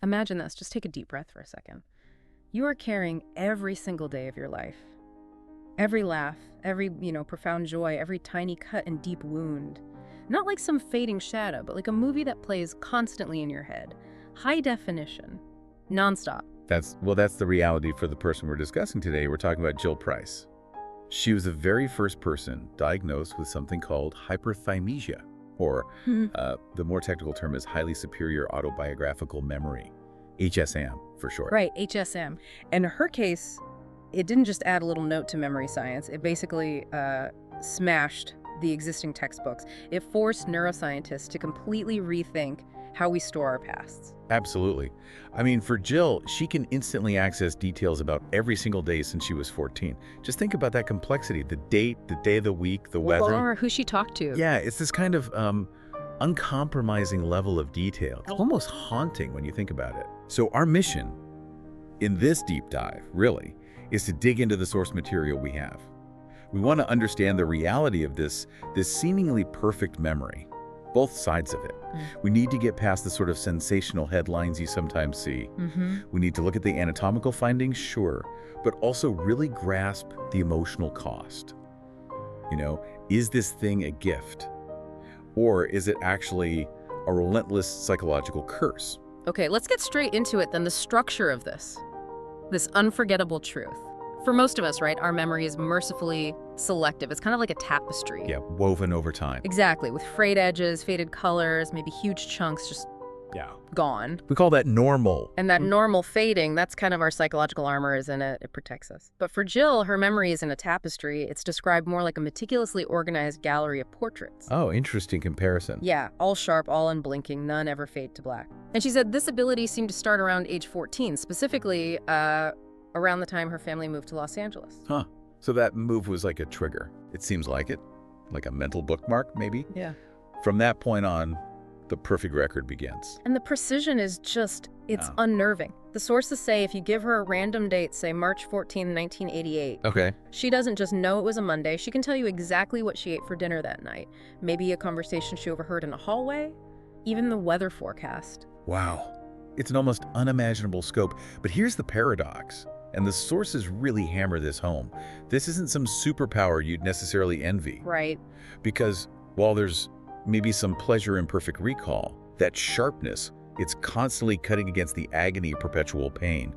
Imagine this. Just take a deep breath for a second. You are carrying every single day of your life. Every laugh, every, profound joy, every tiny cut and deep wound. Not like some fading shadow, but like a movie that plays constantly in your head. High definition. Nonstop. That's the reality for the person we're discussing today. We're talking about Jill Price. She was the very first person diagnosed with something called hyperthymesia, or the more technical term is highly superior autobiographical memory, HSM for short. Right, HSM. And in her case, it didn't just add a little note to memory science. It basically smashed the existing textbooks. It forced neuroscientists to completely rethink how we store our pasts. Absolutely. I mean, for Jill, she can instantly access details about every single day since she was 14. Just think about that complexity, the date, the day of the week, the weather. Or who she talked to. Yeah, it's this kind of uncompromising level of detail. It's almost haunting when you think about it. So our mission in this deep dive, really, is to dig into the source material we have. We want to understand the reality of this seemingly perfect memory, both sides of it. We need to get past the sort of sensational headlines you sometimes see. We need to look at the anatomical findings, sure, but also really grasp the emotional cost. Is this thing a gift? Or is it actually a relentless psychological curse? Okay, let's get straight into it then. The structure of this unforgettable truth. For most of us, right, our memory is mercifully selective. It's kind of like a tapestry. Yeah, woven over time. Exactly, with frayed edges, faded colors, maybe huge chunks just gone. We call that normal. And that normal fading, that's kind of our psychological armor, isn't it? It protects us. But for Jill, her memory isn't a tapestry. It's described more like a meticulously organized gallery of portraits. Oh, interesting comparison. Yeah, all sharp, all unblinking, none ever fade to black. And she said this ability seemed to start around age 14, specifically around the time her family moved to Los Angeles. Huh. So that move was like a trigger. It seems like it. Like a mental bookmark, maybe? Yeah. From that point on, the perfect record begins. And the precision is just, it's unnerving. The sources say if you give her a random date, say March 14, 1988, Okay. she doesn't just know it was a Monday. She can tell you exactly what she ate for dinner that night. Maybe a conversation she overheard in a hallway, even the weather forecast. Wow. It's an almost unimaginable scope. But here's the paradox. And the sources really hammer this home. This isn't some superpower you'd necessarily envy. Right. Because while there's maybe some pleasure in perfect recall, that sharpness, it's constantly cutting against the agony of perpetual pain.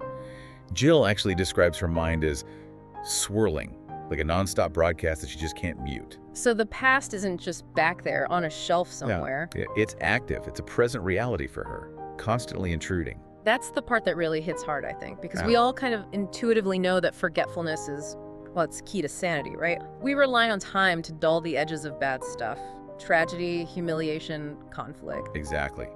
Jill actually describes her mind as swirling, like a nonstop broadcast that she just can't mute. So the past isn't just back there on a shelf somewhere. Yeah, it's active. It's a present reality for her, constantly intruding. That's the part that really hits hard, I think, because we all kind of intuitively know that forgetfulness is, well, it's key to sanity, right? We rely on time to dull the edges of bad stuff. Tragedy, humiliation, conflict. Exactly.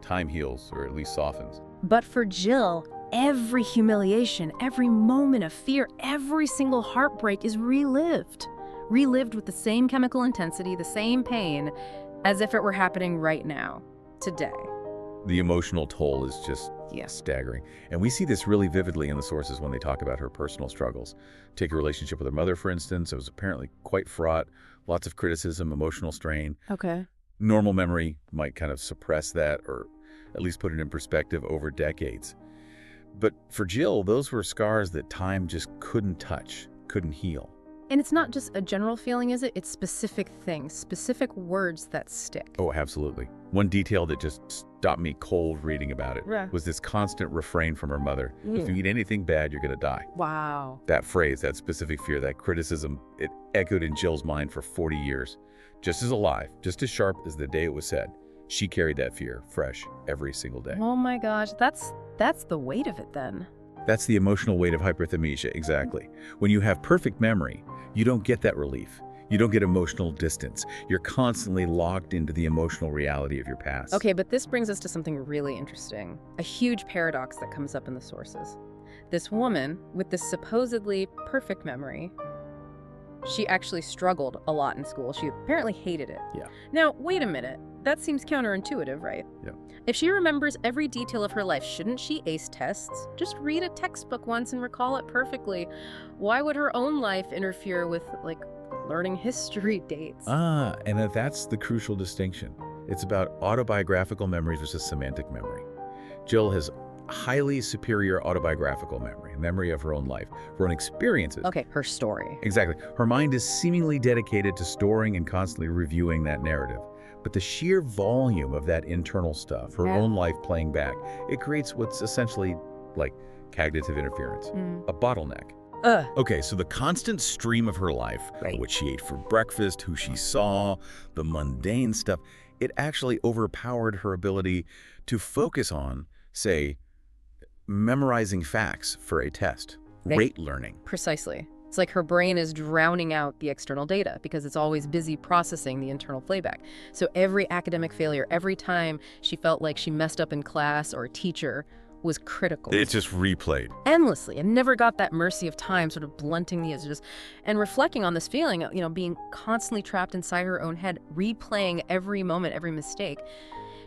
Time heals, or at least softens. But for Jill, every humiliation, every moment of fear, every single heartbreak is relived. Relived with the same chemical intensity, the same pain, as if it were happening right now, today. The emotional toll is just staggering. And we see this really vividly in the sources when they talk about her personal struggles. Take her relationship with her mother, for instance. It was apparently quite fraught. Lots of criticism, emotional strain. Okay. Normal memory might kind of suppress that, or at least put it in perspective over decades. But for Jill, those were scars that time just couldn't touch, couldn't heal. And it's not just a general feeling, is it? It's specific things, specific words that stick. Oh, absolutely. One detail that just stopped me cold reading about it was this constant refrain from her mother. If you eat anything bad, you're going to die. Wow. That phrase, that specific fear, that criticism, it echoed in Jill's mind for 40 years. Just as alive, just as sharp as the day it was said. She carried that fear fresh every single day. Oh my gosh, that's the weight of it then. That's the emotional weight of hyperthymesia, exactly. When you have perfect memory, you don't get that relief. You don't get emotional distance. You're constantly locked into the emotional reality of your past. Okay, but this brings us to something really interesting. A huge paradox that comes up in the sources. This woman, with this supposedly perfect memory, she actually struggled a lot in school. She apparently hated it. Yeah. Now, wait a minute. That seems counterintuitive, right? Yeah. If she remembers every detail of her life, shouldn't she ace tests? Just read a textbook once and recall it perfectly. Why would her own life interfere with, learning history dates? And that's the crucial distinction. It's about autobiographical memory versus semantic memory. Jill has highly superior autobiographical memory, a memory of her own life, her own experiences. Okay, her story. Exactly. Her mind is seemingly dedicated to storing and constantly reviewing that narrative. But the sheer volume of that internal stuff, her own life playing back, it creates what's essentially like cognitive interference, a bottleneck. Okay, so the constant stream of her life, what she ate for breakfast, who she saw, the mundane stuff, it actually overpowered her ability to focus on, say, memorizing facts for a test, rate learning. Precisely. It's like her brain is drowning out the external data because it's always busy processing the internal playback. So every academic failure, every time she felt like she messed up in class or a teacher was critical. It just replayed. Endlessly, and never got that mercy of time sort of blunting the edges. And reflecting on this feeling, being constantly trapped inside her own head, replaying every moment, every mistake,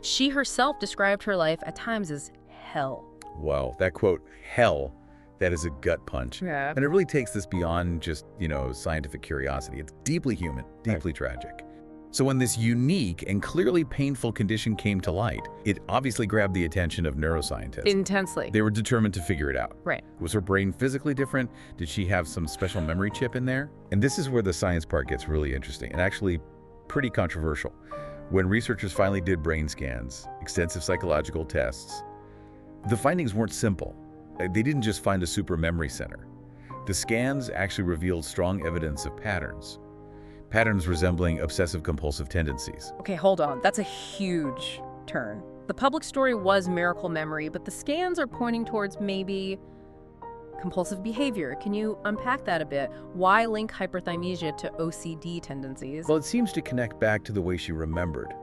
she herself described her life at times as hell. Wow, that quote, hell, that is a gut punch. Yeah. And it really takes this beyond just, scientific curiosity. It's deeply human, deeply tragic. So when this unique and clearly painful condition came to light, it obviously grabbed the attention of neuroscientists. Intensely. They were determined to figure it out. Right. Was her brain physically different? Did she have some special memory chip in there? And this is where the science part gets really interesting and actually pretty controversial. When researchers finally did brain scans, extensive psychological tests, the findings weren't simple. They didn't just find a super memory center. The scans actually revealed strong evidence of patterns resembling obsessive-compulsive tendencies. Okay, hold on. That's a huge turn. The public story was miracle memory, but the scans are pointing towards maybe compulsive behavior. Can you unpack that a bit? Why link hyperthymesia to OCD tendencies? Well, it seems to connect back to the way she remembered,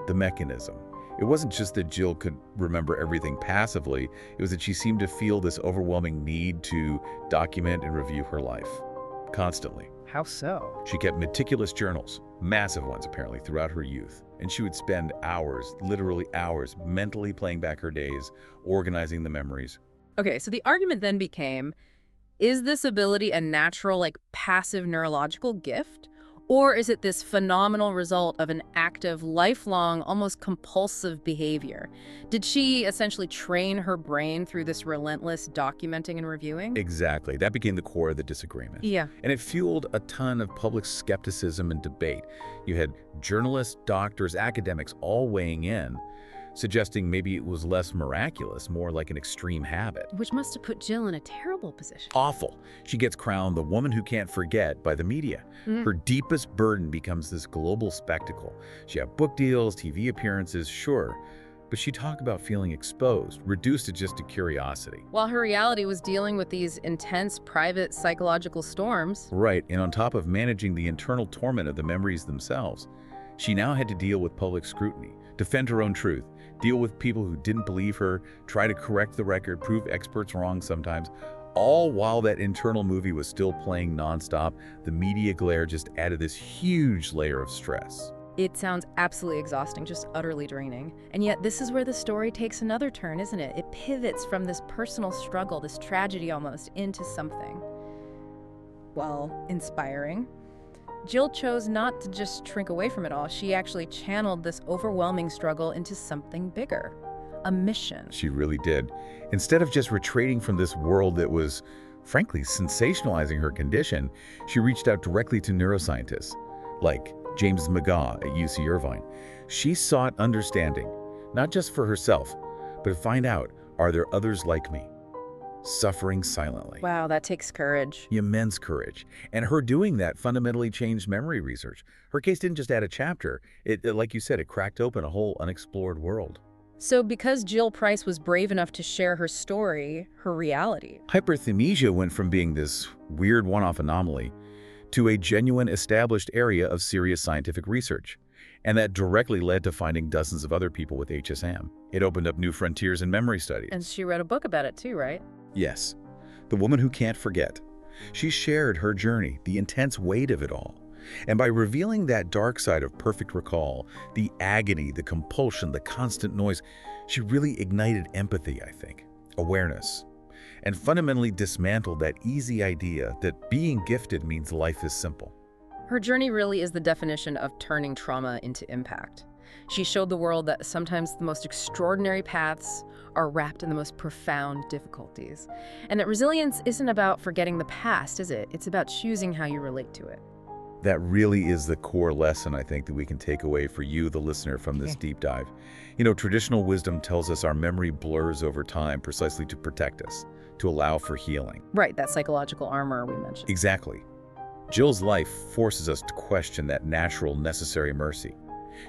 the mechanism. It wasn't just that Jill could remember everything passively, it was that she seemed to feel this overwhelming need to document and review her life, constantly. How so? She kept meticulous journals, massive ones apparently, throughout her youth. And she would spend hours, literally hours, mentally playing back her days, organizing the memories. Okay, so the argument then became, is this ability a natural, passive neurological gift? Or is it this phenomenal result of an active, lifelong, almost compulsive behavior? Did she essentially train her brain through this relentless documenting and reviewing? Exactly. That became the core of the disagreement. Yeah. And it fueled a ton of public skepticism and debate. You had journalists, doctors, academics all weighing in, suggesting maybe it was less miraculous, more like an extreme habit. Which must have put Jill in a terrible position. Awful. She gets crowned the woman who can't forget by the media. Her deepest burden becomes this global spectacle. She had book deals, TV appearances, sure, but she talked about feeling exposed, reduced to just a curiosity. While her reality was dealing with these intense, private psychological storms. Right, and on top of managing the internal torment of the memories themselves, she now had to deal with public scrutiny, defend her own truth, deal with people who didn't believe her, try to correct the record, prove experts wrong sometimes, all while that internal movie was still playing nonstop. The media glare just added this huge layer of stress. It sounds absolutely exhausting, just utterly draining. And yet this is where the story takes another turn, isn't it? It pivots from this personal struggle, this tragedy almost, into something, well, inspiring. Jill chose not to just shrink away from it all. She actually channeled this overwhelming struggle into something bigger, a mission. She really did. Instead of just retreating from this world that was, frankly, sensationalizing her condition, she reached out directly to neuroscientists, like James McGaugh at UC Irvine. She sought understanding, not just for herself, but to find out, are there others like me, suffering silently? Wow, that takes courage. Immense courage. And her doing that fundamentally changed memory research. Her case didn't just add a chapter. It, like you said, it cracked open a whole unexplored world. So because Jill Price was brave enough to share her story, her reality, Hyperthymesia went from being this weird one-off anomaly to a genuine established area of serious scientific research. And that directly led to finding dozens of other people with HSM. It opened up new frontiers in memory studies. and she wrote a book about it too, right? Yes, The Woman Who Can't Forget. She shared her journey, the intense weight of it all. And by revealing that dark side of perfect recall, the agony, the compulsion, the constant noise, she really ignited empathy, I think, awareness, and fundamentally dismantled that easy idea that being gifted means life is simple. Her journey really is the definition of turning trauma into impact. She showed the world that sometimes the most extraordinary paths are wrapped in the most profound difficulties. And that resilience isn't about forgetting the past, is it? It's about choosing how you relate to it. That really is the core lesson, I think, that we can take away for you, the listener, from this deep dive. Traditional wisdom tells us our memory blurs over time precisely to protect us, to allow for healing. Right, that psychological armor we mentioned. Exactly. Jill's life forces us to question that natural, necessary mercy.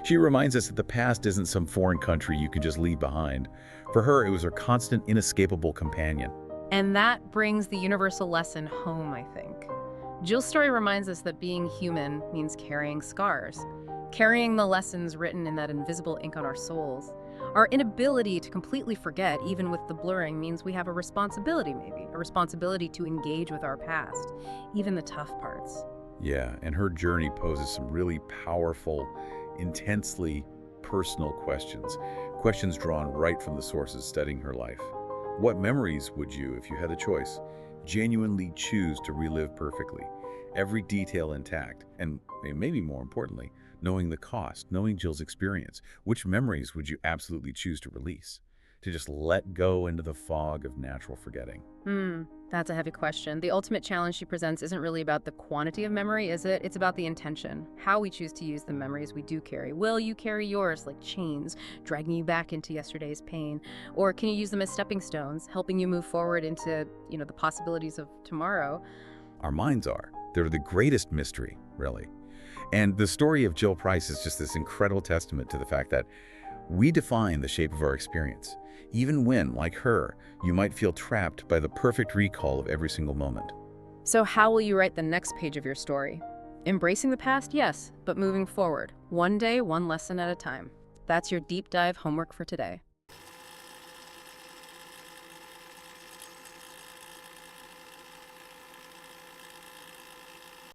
She reminds us that the past isn't some foreign country you can just leave behind. For her, it was her constant, inescapable companion. And that brings the universal lesson home, I think. Jill's story reminds us that being human means carrying scars, carrying the lessons written in that invisible ink on our souls. Our inability to completely forget, even with the blurring, means we have a responsibility, maybe, a responsibility to engage with our past, even the tough parts. Yeah, and her journey poses some really powerful, intensely personal questions. Questions drawn right from the sources studying her life. What memories would you, if you had the choice, genuinely choose to relive perfectly? Every detail intact, and maybe more importantly, knowing the cost, knowing Jill's experience. Which memories would you absolutely choose to release? To just let go into the fog of natural forgetting? That's a heavy question. The ultimate challenge she presents isn't really about the quantity of memory, is it? It's about the intention, how we choose to use the memories we do carry. Will you carry yours like chains, dragging you back into yesterday's pain? Or can you use them as stepping stones, helping you move forward into, the possibilities of tomorrow? Our minds are. They're the greatest mystery, really. And the story of Jill Price is just this incredible testament to the fact that we define the shape of our experience, even when, like her, you might feel trapped by the perfect recall of every single moment. So how will you write the next page of your story? Embracing the past, yes, but moving forward, one day, one lesson at a time. That's your deep dive homework for today.